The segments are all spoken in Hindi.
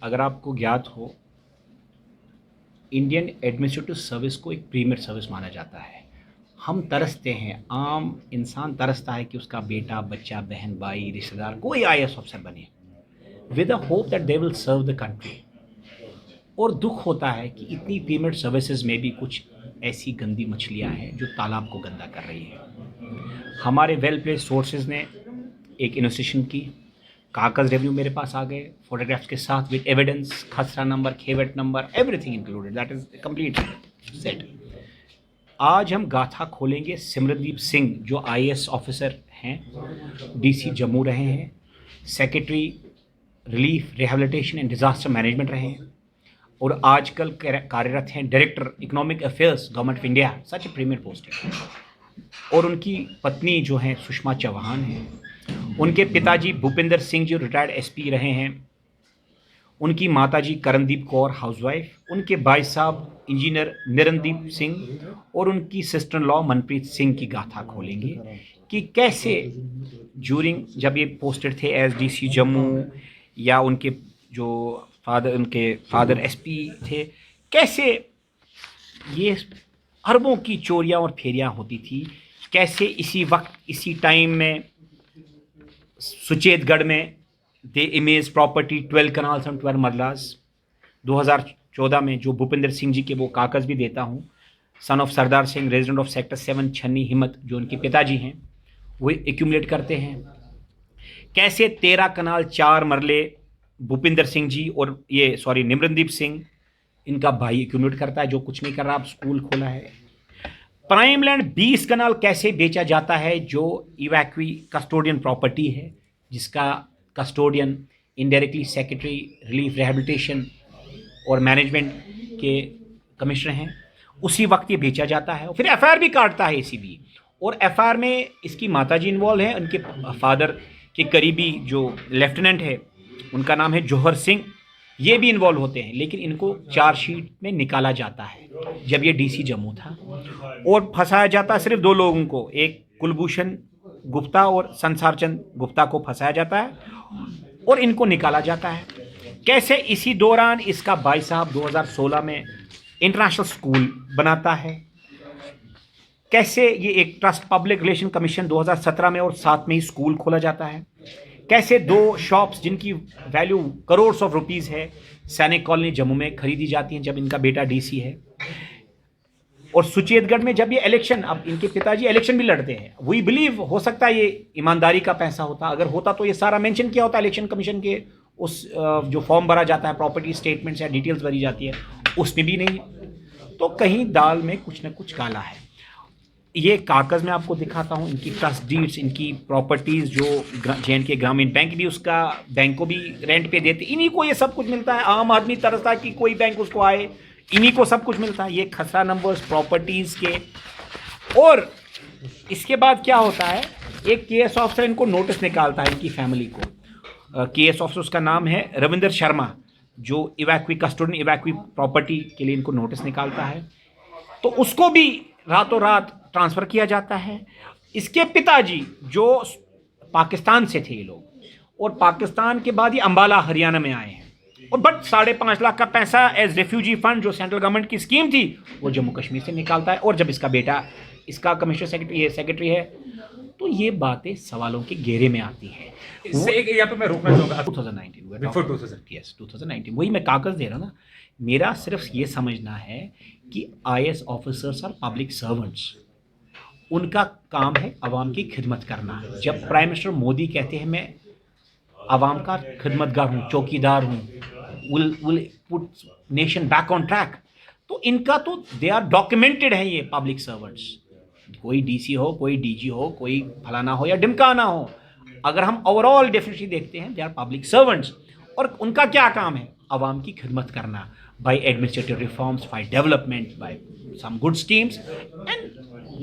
अगर आपको ज्ञात हो, इंडियन एडमिनिस्ट्रेटिव सर्विस को एक प्रीमियर सर्विस माना जाता है। हम तरसते हैं, आम इंसान तरसता है कि उसका बेटा, बच्चा, बहन, भाई, रिश्तेदार कोई आईएएस अफसर बने, with a hope that they will serve the country. और दुख होता है कि इतनी पेमेंट सर्विसेज में भी कुछ ऐसी गंदी मछलियां हैं जो तालाब को गंदा कर रही है। हमारे वेल प्लेस्ड सोर्सेज ने एक इन्वेस्टिगेशन की, कागज रेवेन्यू मेरे पास आ गए फोटोग्राफ्स के साथ विद एविडेंस, खसरा नंबर, खेवट number, everything included, that is complete set. आज हम गाथा खोलेंगे सिमरनदीप सिंह, जो आईएएस ऑफिसर हैं, डीसी जम्मू रहे हैं, secretary relief, rehabilitation and disaster management रहे हैं, और आजकल कार्यरत हैं director economic affairs government of India, such a premier post है। और उनकी पत्नी जो हैं सुषमा चौहान हैं, उनके पिताजी भूपिंदर सिंह जो रिटायर्ड एसपी रहे हैं, उनकी माताजी करणदीप कौर हाउसवाइफ, उनके भाई साहब इंजीनियर निरनदीप सिंह, और उनकी sister in law Manpreet Singh की गाथा खोलेंगे कि कैसे ज्यूरिंग जब ये पोस्टेड थे एज डीसी जम्मू, या उनके फादर एसपी थे, कैसे ये अरबों की चोरियां और फेरियां होती थी, कैसे इसी वक्त इसी टाइम में सुचेतगढ़ में दे इमेज प्रॉपर्टी 12 कनाल्स एंड 12 मरलास। 2014 में जो भूपिंदर सिंह जी के वो कागज़ भी देता हूँ, son of Sardar Singh, resident of sector 7 छन्नी हिम्मत, जो उनके पिताजी हैं, वो एक्यूमुलेट करते हैं। कैसे 13 कनाल 4 मरले भूपिंदर सिंह जी और निमरनदीप सिंह, इनका भाई एक्यूमुलेट करता है, जो कुछ नहीं कर रहा, अब स्कूल खोला है। प्राइम लैंड 20 कनाल कैसे बेचा जाता है, जो इवैक्वी कस्टोडियन प्रॉपर्टी है, जिसका custodian indirectly secretary relief, rehabilitation और मैनेजमेंट के कमिश्नर हैं, उसी वक्त ये बेचा जाता है। फिर एफआईआर भी काटता है एसीबी, और एफआईआर में इसकी माताजी इन्वॉल्व है, उनके फादर के करीबी जो लेफ्टिनेंट है, उनका नाम है जौहर सिंह, ये भी इन्वॉल्व होते हैं। लेकिन इनको चार्जशीट में निकाला जाता है जब ये डीसी जम्मू था, और फंसाया जाता है सिर्फ 2 लोगों को, एक कुलभूषण गुप्ता और संसार चंद गुप्ता को फंसाया जाता है, और इनको निकाला जाता है। कैसे इसी दौरान इसका भाई साहब 2016 में इंटरनेशनल स्कूल बनाता है, कैसे ये एक ट्रस्ट पब्लिक रिलेशन कमीशन 2017 में और 7 में ही स्कूल खोला जाता है, कैसे 2 शॉप्स जिनकी वैल्यू करोड़ ऑफ रुपीस है सैनिक कॉलोनी जम्मू में खरीदी जाती हैं जब इनका बेटा डीसी है। और सुचेतगढ़ में जब ये इलेक्शन, अब इनके पिताजी इलेक्शन भी लड़ते हैं, वी बिलीव हो सकता है ये ईमानदारी का पैसा होता, अगर होता तो ये सारा मेंशन किया होता इलेक्शन कमीशन के उस जो फॉर्म भरा जाता है, प्रॉपर्टी स्टेटमेंट्स या डिटेल्स भरी जाती है, उसमें भी नहीं। तो कहीं दाल में कुछ ना कुछ काला है। ये कागज़ में आपको दिखाता हूँ, इनकी ट्रस्ट डीड्स, इनकी प्रॉपर्टीज़, जो जे&के ग्रामीण बैंक भी उसका बैंक को भी रेंट पे देते, इन्हीं को ये सब कुछ मिलता है। आम आदमी तरसता है कि कोई बैंक उसको आए, इन्हीं को सब कुछ मिलता है। ये खसरा नंबर्स प्रॉपर्टीज़ के। और इसके बाद क्या होता है, एक केएस ऑफिसर इनको नोटिस निकालता है, इनकी फैमिली को। केएस ऑफिसर उसका नाम है रविंदर शर्मा, जो इवैक्वी कस्टोडियन इवैक्वी प्रॉपर्टी के लिए इनको नोटिस निकालता है, तो उसको भी रातों रात ट्रांसफ़र किया जाता है। इसके पिताजी जो पाकिस्तान से थे ये लोग, और पाकिस्तान के बाद ये अंबाला हरियाणा में आए हैं, और बट 5.5 लाख का पैसा एज रेफ्यूजी फंड जो सेंट्रल गवर्नमेंट की स्कीम थी वो जम्मू कश्मीर से निकालता है। और जब इसका बेटा इसका कमिश्नर सेक्रेटरी है, तो ये बातें सवालों के घेरे में आती है। यहाँ पे मैं रोकना चाहूँगा, 2019 वही मैं कागज़ दे रहा हूँ ना। मेरा सिर्फ ये समझना है कि आईएएस ऑफिसर्स और पब्लिक सर्वेंट्स, उनका काम है आवाम की खिदमत करना। जब प्राइम मिनिस्टर मोदी कहते हैं मैं आवाम का खिदमतगार हूँ, चौकीदार हूँ, will put nation back on track, तो इनका तो दे आर डॉक्यूमेंटेड है ये पब्लिक सर्वेंट्स। कोई डीसी हो, कोई डीजी हो, कोई फलाना हो या ढिमकाना हो, अगर हम ओवरऑल डेफिनेटली देखते हैं दे आर पब्लिक सर्वेंट्स। और उनका क्या काम है, आवाम की खिदमत करना, by administrative reforms, by development, by some good schemes, and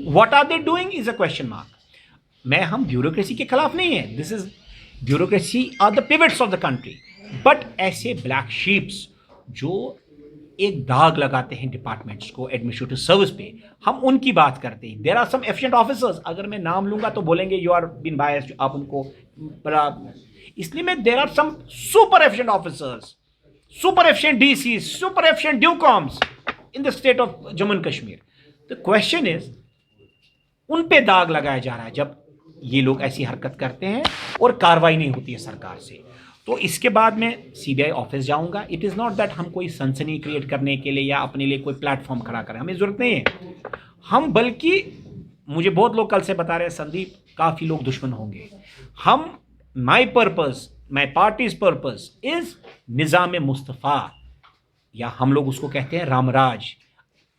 what are they doing is a question mark. हम ब्यूरोक्रेसी के खिलाफ नहीं है, this is bureaucracy are the pivots of the country, but ऐसे ब्लैक शीप्स जो एक दाग लगाते हैं डिपार्टमेंट्स को, एडमिनिस्ट्रेटिव सर्विस पे, हम उनकी बात करते हैं। There are some efficient officers, अगर मैं नाम लूंगा तो बोलेंगे यू आर बीन बायस्ड, आप उनको बड़ा, इसलिए मैं there are some super efficient officers super efficient DCs, super efficient DUCOMs in the state of Jammu and Kashmir. The question is, उन पे दाग लगाया जा रहा है जब ये लोग ऐसी हरकत करते हैं और कार्रवाई नहीं होती है सरकार से। तो इसके बाद मैं सीबीआई ऑफिस जाऊंगा। इट इज़ नॉट दैट हम कोई सनसनी क्रिएट करने के लिए या अपने लिए कोई प्लेटफॉर्म खड़ा करें, हमें ज़रूरत नहीं है। हम बल्कि, मुझे बहुत लोग कल से बता रहे हैं संदीप काफ़ी लोग दुश्मन होंगे, हम, my purpose, my parties purpose is निज़ाम मुस्तफ़ा, या हम लोग उसको कहते हैं रामराज।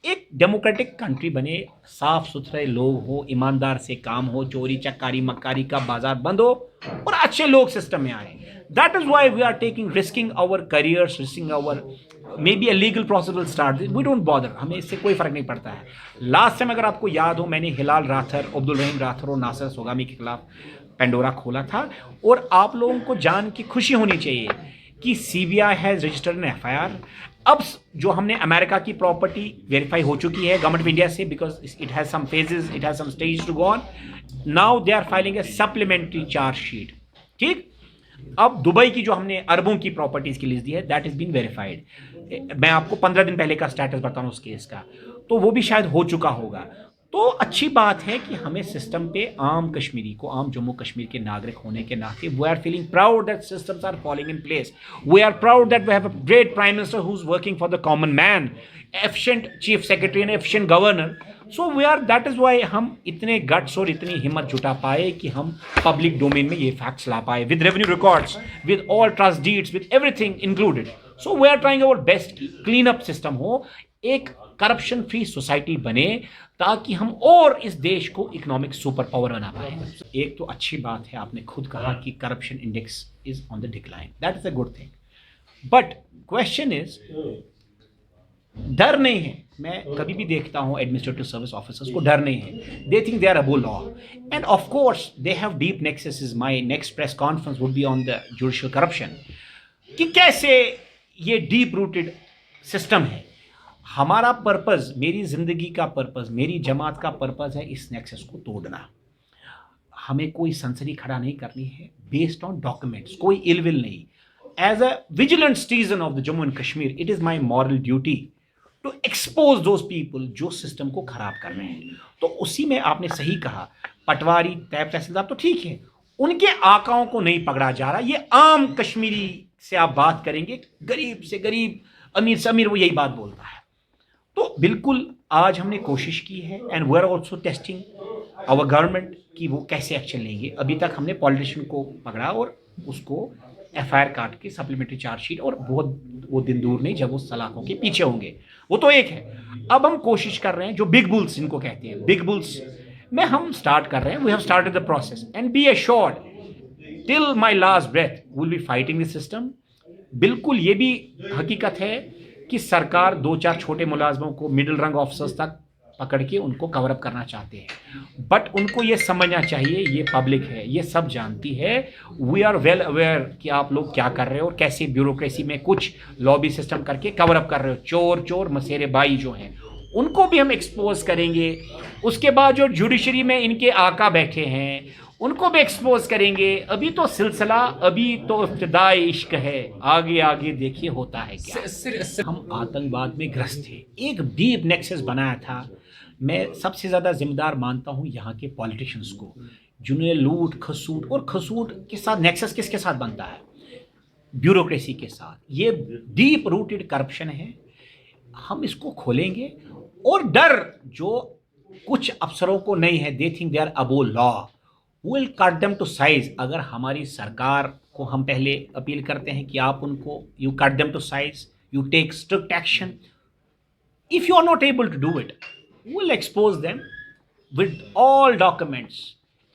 एक डेमोक्रेटिक कंट्री बने, साफ सुथरे लोग हो, ईमानदार से काम हो, चोरी चकारी मक्कारी का बाजार बंद हो और अच्छे लोग सिस्टम में आए। That is why we are taking, risking our careers, risking our, maybe a legal process will start, we don't bother, हमें इससे कोई फर्क नहीं पड़ता है। लास्ट टाइम अगर आपको याद हो, मैंने हिलाल राथर, अब्दुल रहीम राथर और नासिर सोगामी के खिलाफ पेंडोरा खोला था, और आप लोगों को जान की खुशी होनी चाहिए कि CBI has registered an FIR. अब जो हमने अमेरिका की प्रॉपर्टी वेरीफाई हो चुकी है गवर्नमेंट ऑफ इंडिया से, because it has some phases, it has some stage to go on, now they are filing a supplementary chargesheet. ठीक, अब दुबई की जो हमने अरबों की प्रॉपर्टीज की लिस्ट दी है, दैट इज बीन वेरीफाइड। मैं आपको 15 दिन पहले का स्टेटस बताऊं उस केस का, तो वो भी शायद हो चुका होगा। तो अच्छी बात है कि हमें सिस्टम पे, आम कश्मीरी को, आम जम्मू कश्मीर के नागरिक होने के नाते, we are feeling proud that systems are falling in place, we are proud that we have a great prime minister who is working for the common man, efficient chief secretary and efficient governor. So we are, that is why हम इतने गट्स और इतनी हिम्मत जुटा पाए कि हम पब्लिक डोमेन में ये फैक्ट्स ला पाए, with revenue records, with all trust deeds, with everything included. So we are trying our best कि क्लीन अप सिस्टम हो, एक करप्शन फ्री सोसाइटी बने, ताकि हम और इस देश को इकोनॉमिक सुपर पावर बना पाए। एक तो अच्छी बात है, आपने खुद कहा कि corruption index is on the decline, that is a good thing, but question is, डर नहीं है। मैं कभी भी देखता हूं एडमिनिस्ट्रेटिव सर्विस ऑफिसर्स को डर नहीं है, they think they are above law, and of course they have deep nexus. My next press conference would be on the judicial corruption, कि कैसे ये डीप रूटेड सिस्टम है। हमारा पर्पज़, मेरी ज़िंदगी का पर्पज़, मेरी जमात का पर्पज़ है इस नेक्सस को तोड़ना। हमें कोई सनसनी खड़ा नहीं करनी है, बेस्ड ऑन डॉक्यूमेंट्स, कोई इलविल नहीं। As a vigilant citizen of the Jammu and Kashmir, it is my moral duty to expose those people जो सिस्टम को खराब कर रहे हैं। तो उसी में आपने सही कहा, पटवारी, तैब तहसीलदार तो ठीक है, उनके आकाओं को नहीं पकड़ा जा रहा। ये आम कश्मीरी से आप बात करेंगे, गरीब से गरीब, अमीर से अमीर, वो यही बात बोलता है। तो बिल्कुल आज हमने कोशिश की है, and we are also testing our government कि वो कैसे एक्शन लेंगे। अभी तक हमने पॉलिटिशियन को पकड़ा और उसको एफआईआर काट के सप्लीमेंट्री चार्जशीट, और बहुत वो दिन दूर नहीं जब वो सलाखों के पीछे होंगे, वो तो एक है। अब हम कोशिश कर रहे हैं, जो बिग बुल्स इनको कहते हैं, बिग बुल्स में हम स्टार्ट कर रहे हैं। We have started the process, and be assured till my last breath will be fighting this system. बिल्कुल ये भी हकीकत है कि सरकार 2-4 छोटे मुलाजमों को, मिडिल रंग ऑफिसर्स तक पकड़ के उनको कवर अप करना चाहते हैं, बट उनको ये समझना चाहिए, ये पब्लिक है, ये सब जानती है, वी आर वेल अवेयर कि आप लोग क्या कर रहे हो और कैसे ब्यूरोक्रेसी में कुछ लॉबी सिस्टम करके कवर अप कर रहे हो। चोर चोर मसेरे बाई जो हैं उनको भी हम एक्सपोज करेंगे। उसके बाद जो जुडिशरी में इनके आका बैठे हैं उनको भी एक्सपोज करेंगे। अभी तो सिलसिला, अभी तो इब्तिदाई इश्क है, आगे आगे देखिए होता है क्या। हम आतंकवाद में ग्रस्त थे, एक डीप नेक्सस बनाया था। मैं सबसे ज़्यादा जिम्मेदार मानता हूँ यहाँ के पॉलिटिशियंस को, जिन्हें लूट खसूट, और खसूट के साथ नेक्सस किसके साथ बनता है? ब्यूरोक्रेसी के साथ। ये डीप रूटेड करप्शन है, हम इसको खोलेंगे। और डर जो कुछ अफसरों को नहीं है, they think they are above law, will cut them to size. अगर हमारी सरकार को हम पहले अपील करते हैं कि आप उनको, you cut them to size, you take strict action. If you are not able to do it, will expose them with all documents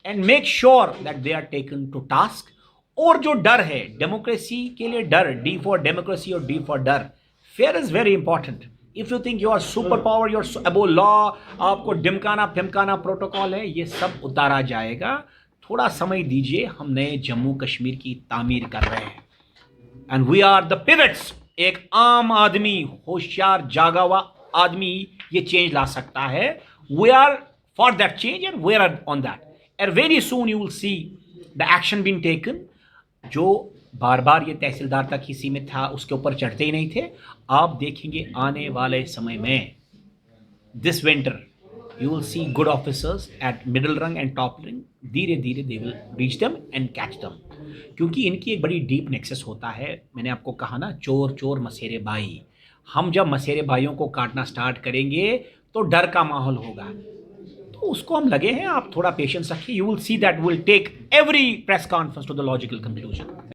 and make sure that they are taken to task. और जो डर है, डेमोक्रेसी के लिए डर, डी फॉर डेमोक्रेसी और डी फॉर डर, fear is very important. If you think you are super power, you are above law, आपको डिमकाना फिमकाना प्रोटोकॉल है, ये सब उतारा जाएगा। थोड़ा समय दीजिए, हम नए जम्मू कश्मीर की तामीर कर रहे हैं, and we are the pivots. एक आम आदमी, होशियार जागा हुआ आदमी ये चेंज ला सकता है। We are for that change and we are on that, and very soon you will see the action being taken. जो बार बार ये तहसीलदार तक ही सीमित था, उसके ऊपर चढ़ते ही नहीं थे। आप देखेंगे आने वाले समय में, this winter you will see good officers at middle rung and top rung. धीरे धीरे they will reach them and catch them, क्योंकि इनकी एक बड़ी डीप नेक्सस होता है। मैंने आपको कहा ना, चोर चोर मसेरे भाई। हम जब मसेरे भाइयों को काटना स्टार्ट करेंगे तो डर का माहौल होगा, तो उसको हम लगे हैं। आप थोड़ा पेशेंस रखिए, you will see that will take every press conference to the logical conclusion.